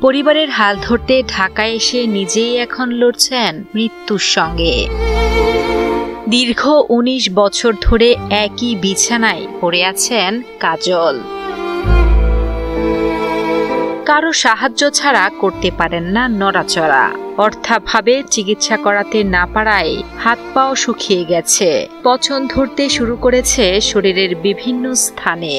পরিবারের হাল ধরতে ঢাকায় এসে নিজেই এখন লড়ছেন মৃত্যুর সঙ্গে। দীর্ঘ ১৯ বছর ধরে একই বিছানায় পড়ে আছেন কাজল। কারো সাহায্য ছাড়া করতে পারেন না নড়াচড়া। অর্থাভাবে চিকিৎসা করাতে না পারায় হাত পাও শুকিয়ে গেছে, পচন ধরতে শুরু করেছে শরীরের বিভিন্ন স্থানে।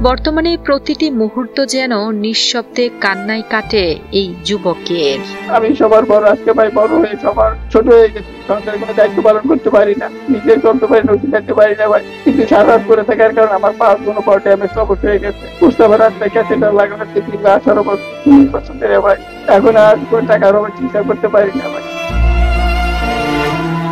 বর্তমানে প্রতিটি মুহূর্ত যেন নিঃশব্দে কান্নায় কাটে এই যুবকের। আমি সবার বড়, আজকে ভাই বড় হয়ে সবার ছোট হয়ে গেছি। সংসারের কোনো দায়িত্ব পালন করতে পারি না, নিজের কর্তব্য করতে পারি না ভাই। কিন্তু সারা রাত করে থাকার কারণে আমার পা কোনো পর্যায়ে আমি সবুজ হয়ে গেছে। বুঝতে রাত থেকে সেটা লাগানোর 18 বছর 19 বছর ধরে ভাই। এখন আর টাকার অভাবে চিকিৎসা করতে পারি না ভাই।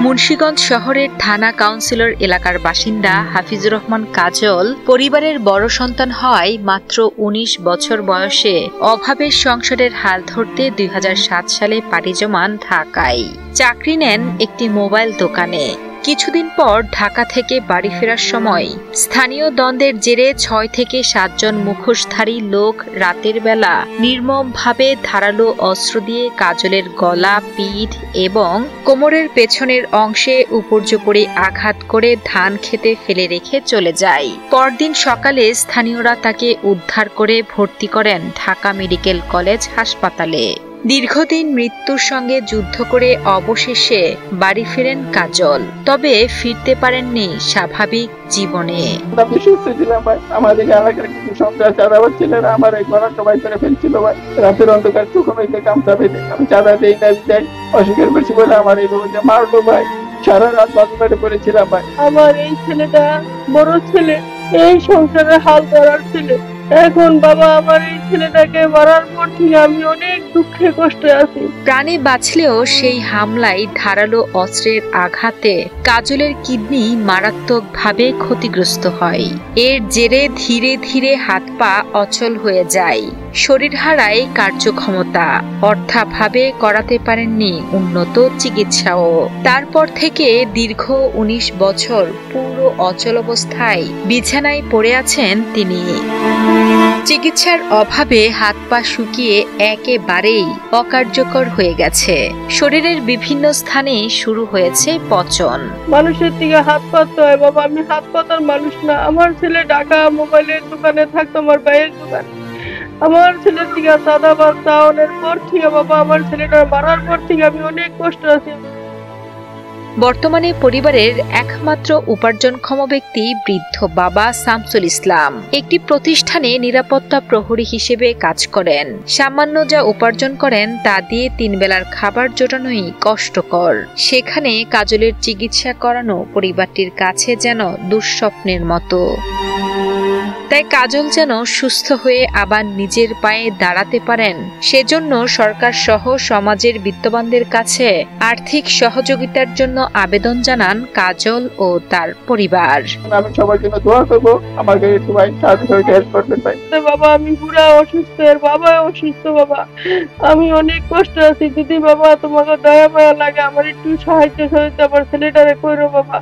মুন্সিগঞ্জ শহরের থানা কাউন্সিলর এলাকার বাসিন্দা হাফিজুর রহমান কাজল পরিবারের বড় সন্তান হয় মাত্র ১৯ বছর বয়সে অভাবের সংসারের হাল ধরতে ২০০৭ সালে পাড়ি জমান ঢাকায়। চাকরি নেন একটি মোবাইল দোকানে। কিছুদিন পর ঢাকা থেকে বাড়ি ফেরার সময় স্থানীয় দ্বন্দ্বের জেরে ৬ থেকে ৭ জন মুখোশধারী লোক রাতের বেলা নির্মমভাবে ধারালো অস্ত্র দিয়ে কাজলের গলা, পিঠ এবং কোমরের পেছনের অংশে উপর্যুপরি আঘাত করে ধান খেতে ফেলে রেখে চলে যায়। পরদিন সকালে স্থানীয়রা তাকে উদ্ধার করে ভর্তি করেন ঢাকা মেডিকেল কলেজ হাসপাতালে। দীর্ঘদিন মৃত্যুর সঙ্গে যুদ্ধ করে অবশেষে বাড়ি ফেরেন কাজল, তবে ফিরতে পারেননি স্বাভাবিক জীবনে। আমি সুস্থ ছিলাম ভাই। আমাদের এলাকার কিছু সন্ত্রাস চাঁদাবাজ ছেলেরা আমার এই ঘর সবাই করে ফেলছিল ভাই। রাতের অন্ধকার চোখ হইতে গামছা বেঁধে আমি চাঁদা দেই না দেয় অস্বীকার করছি বলে আমার এই লোককে মারলো ভাই। সারা রাত বাথরুমে পড়েছিলাম ভাই। আমার এই ছেলেটা বড় ছেলে, এই সংসারে হাল ধরার ছেলে। এখন বাবা আমার এই ছেলেটাকে মারার পর থেকে আমি অনেক দুঃখে কষ্টে আছি। প্রাণে বাঁচলেও সেই হামলায় ধারালো অস্ত্রের আঘাতে কাজলের কিডনি মারাত্মকভাবে ক্ষতিগ্রস্ত হয়। এর জেরে ধীরে ধীরে হাত পা অচল হয়ে যায়, শরীর হারায় কার্যক্ষমতা। অর্থাভাবে করাতে পারেননি উন্নত চিকিৎসাও। তারপর থেকে দীর্ঘ ১৯ বছর পুরো অচল অবস্থায় বিছানায় পড়ে আছেন তিনি। চিকিৎসার অভাবে হাত পা শুকিয়ে একেবারেই অকার্যকর হয়ে গেছে। শরীরের বিভিন্ন স্থানে শুরু হয়েছে পচন। মানুষের থেকে হাত পাততে হয় বাবা, আমি হাত পাতার মানুষ না। আমার ছেলে ঢাকা মোবাইলের দোকানে থাকতো, আমার ভাইয়ের দোকানে। আমার ছেলের থেকে চাঁদাবাজ চাওয়ানোর পর থেকে বাবা, আমার ছেলেটা মারার পর থেকে আমি অনেক কষ্ট আছি। বর্তমানে পরিবারের একমাত্র উপার্জনক্ষম ব্যক্তি বৃদ্ধ বাবা শামসুল ইসলাম একটি প্রতিষ্ঠানে নিরাপত্তা প্রহরী হিসেবে কাজ করেন। সামান্য যা উপার্জন করেন তা দিয়ে ৩ বেলার খাবার জোটানোই কষ্টকর। সেখানে কাজলের চিকিৎসা করানো পরিবারটির কাছে যেন দুঃস্বপ্নের মতো। তাই কাজল যেন সুস্থ হয়ে আবার নিজের পায়ে দাঁড়াতে পারেন, সেজন্য সরকার সহ সমাজের বিত্তবানদের কাছে আর্থিক সহযোগিতার জন্য আবেদন জানান কাজল ও তার পরিবার। আমি সবার জন্য দোয়া করব, আমাকে একটু ভাই সাহায্য হেল্প করবেন ভাই। বাবা আমি পুরো অসুস্থ, এর বাবা অসুস্থ বাবা। আমি অনেক কষ্ট আছি। যদি বাবা তোমাকে দয়া মায়া লাগে আমার একটু সাহায্য সহযোগিতা আমার ছেলেটারে করো বাবা।